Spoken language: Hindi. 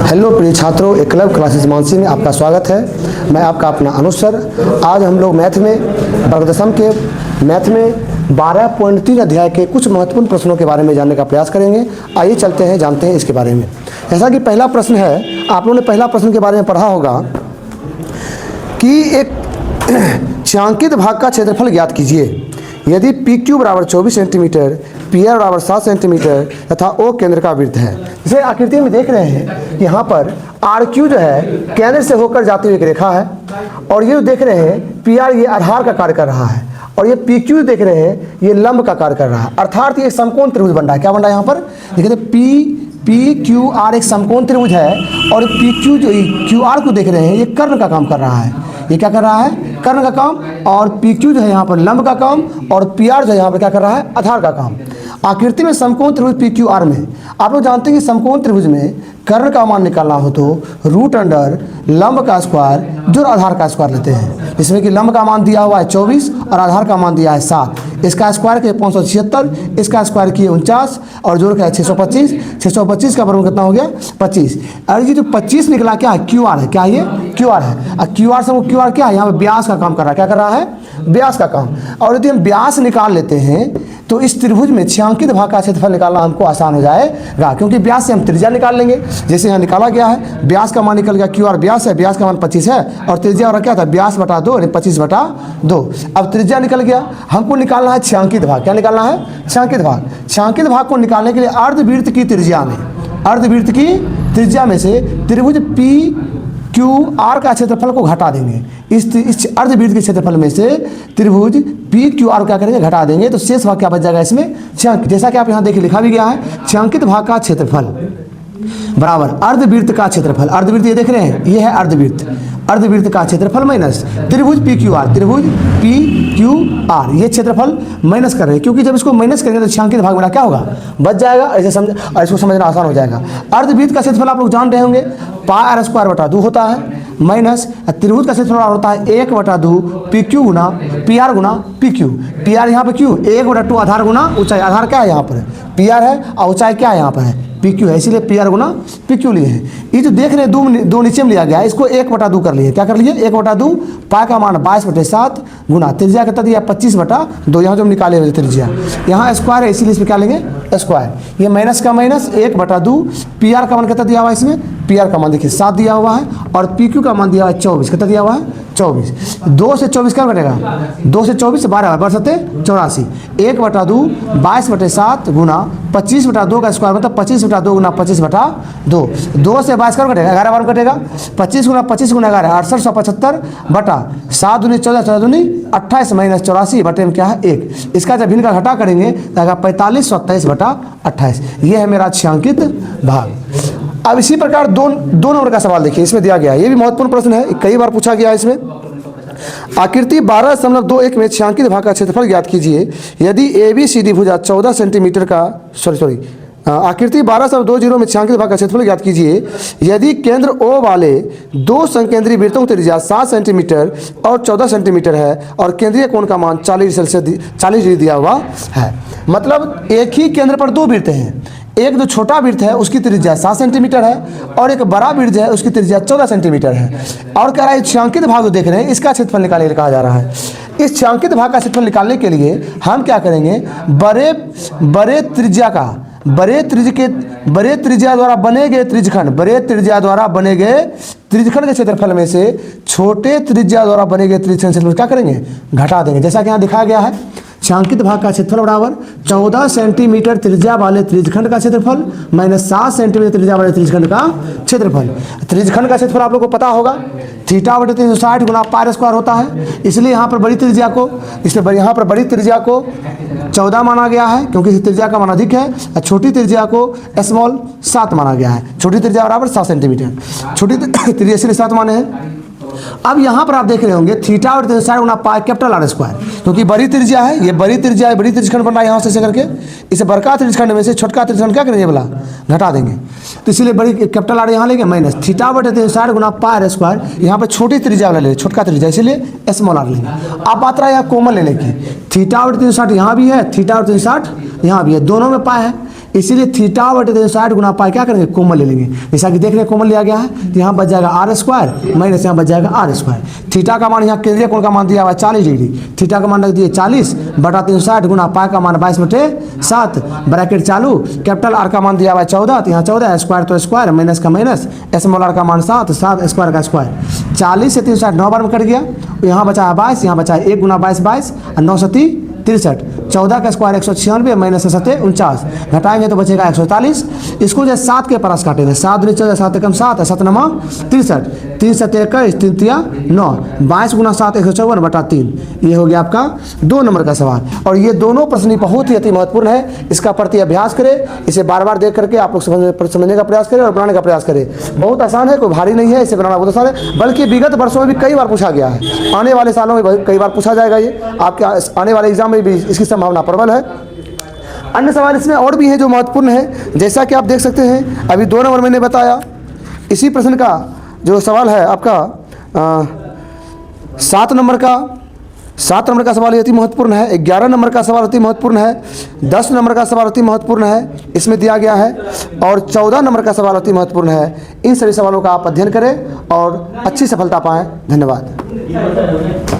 हेलो प्रिय छात्रों, एक क्लब क्लासेस मानसी में आपका स्वागत है। मैं आपका अपना अनुज सर। आज हम लोग मैथ में वर्ग दशम के मैथ में 12.3 अध्याय के कुछ महत्वपूर्ण प्रश्नों के बारे में जानने का प्रयास करेंगे। आइए चलते हैं, जानते हैं इसके बारे में। जैसा कि पहला प्रश्न है, आप लोगों ने पहला प्रश्न के बारे में पढ़ा होगा कि एक छायांकित भाग का क्षेत्रफल ज्ञात कीजिए। यदि पी क्यू बराबर 24 सेंटीमीटर, पी आर बराबर 7 सेंटीमीटर तथा ओ केंद्र का वृत्त है। जैसे आकृति में देख रहे हैं, यहाँ पर आर क्यू जो है केंद्र से होकर जाती हुई एक रेखा है, और ये जो देख रहे हैं पी आर, ये आधार का कार्य कर रहा है, और ये पी क्यू देख रहे हैं ये लंब का कार्य कर रहा है। अर्थात ये समकोण त्रिभुज बन रहा है। क्या बन रहा है यहाँ पर? देखिए पी क्यू आर एक समकोण त्रिभुज है, और पी क्यू जो क्यू आर को देख रहे हैं ये कर्ण का काम कर रहा है। ये क्या कर रहा है? कर्ण का काम। और पी क्यू जो है यहाँ पर लंब का काम, और पी आर जो है यहाँ पर क्या कर रहा है? आधार का काम। आकृति में समकोण त्रिभुज पी क्यू आर में आप लोग जानते हैं कि समकोण त्रिभुज में कर्ण का मान निकालना हो तो रूट अंडर लंब का स्क्वायर जो आधार का स्क्वायर लेते हैं। इसमें कि लंब का मान दिया हुआ है 24 और आधार का मान दिया है 7। इसका स्क्वायर किया 576, इसका स्क्वायर किए 49 और जोड़ के 625। 625 का वर्गमूल कितना हो गया? 25। और ये जो 25 निकला क्या है? क्यू आर है। क्या ये? क्यू आर है। और क्यू आर से वो क्यू आर क्या है? यहाँ पे व्यास का काम कर रहा है। क्या कर रहा है? व्यास का काम। और यदि हम व्यास निकाल लेते हैं तो इस त्रिभुज में छायांकित भाग का क्षेत्रफल निकालना हमको आसान हो जाएगा, क्योंकि व्यास से हम त्रिज्या निकाल लेंगे। जैसे यहाँ निकाला गया है, व्यास का मान निकल गया, क्यू आर व्यास है, व्यास का मान 25 है, और त्रिज्या और क्या था? व्यास बटा 2 यानी 25/2। अब त्रिज्या निकल गया, हमको निकालना है छायांकित भाग। क्या निकालना है? छायांकित भाग। छायांकित भाग को निकालने के लिए अर्धवृत्त की त्रिज्या में, अर्धवृत्त की त्रिज्या में से त्रिभुज पी क्यू आर का क्षेत्रफल को घटा देंगे। इस अर्धवृत्त के क्षेत्रफल में से त्रिभुज पी क्यू आर क्या करेंगे? घटा देंगे। तो शेष भाग क्या बच जाएगा इसमें? छायांकित। जैसा कि आप यहाँ देखिए लिखा भी गया है, छायांकित भाग का क्षेत्रफल बराबर अर्धवृत्त का क्षेत्रफल। अर्धवृत्त ये देख रहे हैं, ये है अर्धवृत्त। अर्धवृत्त का क्षेत्रफल माइनस त्रिभुज पी क्यू आर, त्रिभुज पी क्यू आर ये क्षेत्रफल माइनस कर रहे हैं, क्योंकि जब इसको माइनस करेंगे तो छायांकित भाग मेरा क्या होगा? बच जाएगा। ऐसे समझ, और इसको समझना आसान हो जाएगा। अर्धवृत्त का क्षेत्रफल आप लोग जान रहे होंगे, पाई आर स्क्वायर बटा 2 होता है, माइनस त्रिभुज का क्षेत्रफल होता है 1/2 पी क्यू गुना पी आर गुना पी क्यू। पी आर यहाँ पे क्यू 1/2 आधार गुना ऊंचाई। आधार क्या है यहाँ पर? पी आर है, और ऊंचाई क्या है यहाँ पर? है पी क्यू है, इसीलिए पी आर गुना पी क्यू लिए हैं। ये जो देख रहे हैं दो नीचे में लिया गया है, इसको 1/2 कर लिए। क्या कर लिए? 1/2। पाई का मान 22/7 गुना त्रिज्या कितना दिया? 25/2। यहाँ जो हम निकाले हुए त्रिज्या, यहाँ स्क्वायर है, इसीलिए इसमें क्या लेंगे? स्क्वायर। ये माइनस का माइनस 1/2। पी आर का मान कितना दिया हुआ है इसमें? पी आर का मान देखिए 7 दिया हुआ है, और पी क्यू का मान दिया हुआ है 24। कितना दिया हुआ है? 24। 2 से 24 क्या कटेगा? 2 से 24 12 बरसते 84। 1/2 22/7 गुना 25/2 का स्क्वायर मतलब 25/2 गुना 25/2। 2 से 22 कब कटेगा? 11 बार कटेगा। 25 गुना 25 गुना 11 6875 बटा 7 दूनी 14 14 दूनी 28 माइनस 84 बटे में क्या है? 1। इसका जब भिन्न का घटा करेंगे तो आएगा 45 27/28। ये है मेरा छायांकित भाग। अब इसी प्रकार दो नंबर का सवाल देखिए, इसमें दिया गया है, ये भी महत्वपूर्ण प्रश्न है, कई बार पूछा गया है इसमें। आकृति 12.21 में छायांकित भाग का क्षेत्रफल ज्ञात कीजिए। यदि ए बी सी डी भुजा 14 सेंटीमीटर का आकृति 12.20 में छायांकित भाग का क्षेत्रफल ज्ञात कीजिए। यदि केंद्र O वाले दो संकेंद्रीय वृत्तों की त्रिज्या 7 सेंटीमीटर और 14 सेंटीमीटर है, और केंद्रीय कोण का मान 40 डिग्री दिया हुआ है। मतलब एक ही केंद्र पर दो वृत्त हैं। एक जो छोटा वृत्त है उसकी त्रिज्या 7 सेंटीमीटर है, और एक बड़ा वृत्त है उसकी त्रिज्या 14 सेंटीमीटर है। और कह रहा है छायांकित भाग जो देख रहे हैं इसका क्षेत्रफल निकालने कहा जा रहा है। इस छायांकित भाग का क्षेत्रफल निकालने के लिए हम क्या करेंगे? बड़े त्रिज्या द्वारा बने गए त्रिज्यखंड, बड़े त्रिज्या द्वारा बने गए त्रिज्यखंड के क्षेत्रफल में से छोटे त्रिज्या द्वारा बने गए त्रिज्यखंड क्षेत्रफल क्या करेंगे? घटा देंगे। जैसा कि यहाँ दिखाया गया है, छायांकित भाग का क्षेत्रफल बराबर 14 सेंटीमीटर त्रिज्या वाले त्रिज्यखंड का क्षेत्रफल माइनस 7 सेंटीमीटर त्रिज्या वाले त्रिज्यखंड का क्षेत्रफल। त्रिज्यखंड का क्षेत्रफल आप लोग को पता होगा, θ/360 गुना पाई स्क्वायर होता है, इसलिए यहाँ पर बड़ी त्रिज्या को, इसलिए यहाँ पर बड़ी त्रिज्या को 14 माना गया है, क्योंकि इस त्रिज्या का मान अधिक है, और छोटी त्रिज्या को स्मॉल 7 माना गया है। छोटी त्रिज्या बराबर 7 सेंटीमीटर, छोटी त्रिज्या इसलिए 7 माने हैं। अब यहाँ पर आप देख रहे होंगे θ/360 गुना पाई कैपिटल आर स्क्वायर, क्योंकि बड़ी त्रिज्या है, ये बड़ी त्रिज्या है, बड़ी त्रिज्यखंड बन रहा है यहाँ से करके। इसे बड़का त्रिज्यखंड में से छोटका त्रिज्यखंड क्या करेंगे? बोला घटा देंगे। तो इसलिए बड़ी कैपिटल आर यहाँ लेंगे, माइनस θ/360 गुना पाई आर स्क्वायर। यहाँ पर छोटी त्रिज्या वाला ले, छोटका त्रिज्या, इसलिए स्मॉल आर लेंगे। अब बात रहा है कॉमन लेने की, θ/360 यहाँ भी है, θ/360 यहाँ भी है, दोनों में पाई है, इसीलिए थीटा बटे 360 गुना पाई क्या करेंगे, कॉमन ले लेंगे। जैसा कि देख रहे हैं कॉमन लिया गया है, तो यहाँ बच जाएगा आर स्क्वायर माइनस यहाँ बच जाएगा आर स्क्वायर। थीटा का मान यहाँ केंद्रीय कोण का मान दिया हुआ है 40 डिग्री, थीटा का मान रख दिए 40 बटा 360 गुना पाई का मान 22/7 ब्रैकेट चालू। कैपिटल आर का मान दिया हुआ है 14, तो यहाँ 14 स्क्वायर तो स्क्वायर माइनस का माइनस, स्मॉल आर का मान 7 स्क्वायर का स्क्वायर। 40 से 360 9 बार में कट गया, यहाँ बचा है 22, यहाँ बचा है 1 गुना 22 22 और 9 सती 63, 14 का स्क्वायर 196 माइनस 7 49, घटाएंगे तो बचेगा 140। इसको जो 7 के पास काटेंगे, 7 दूनी 14 7 कम 7 7 9 63, 3 7 21 3 3 9, 22 गुना 7 154 बटा 3। ये हो गया आपका 2 नंबर का सवाल। और ये दोनों प्रश्न बहुत ही अति महत्वपूर्ण है, इसका प्रति अभ्यास करें, इसे बार बार देख करके आप लोग समझने का प्रयास करें और बनाने का प्रयास करें। बहुत आसान है, कोई भारी नहीं है, इसे बनाना बहुत आसान है, बल्कि विगत वर्षों में भी कई बार पूछा गया है, आने वाले सालों में कई बार पूछा जाएगा। ये आपके आने वाले एग्जाम में भी इसकी संभावना प्रबल है। अन्य सवाल इसमें और भी हैं जो महत्वपूर्ण है, जैसा कि आप देख सकते हैं अभी 2 नंबर मैंने बताया। इसी प्रश्न का जो सवाल है आपका 7 नंबर का सवाल अति महत्वपूर्ण है, 11 नंबर का सवाल अति महत्वपूर्ण है, 10 नंबर का सवाल अति महत्वपूर्ण है, इसमें दिया गया है, और 14 नंबर का सवाल अति महत्वपूर्ण है। इन सभी सवालों का आप अध्ययन करें और अच्छी सफलता पाएं। धन्यवाद।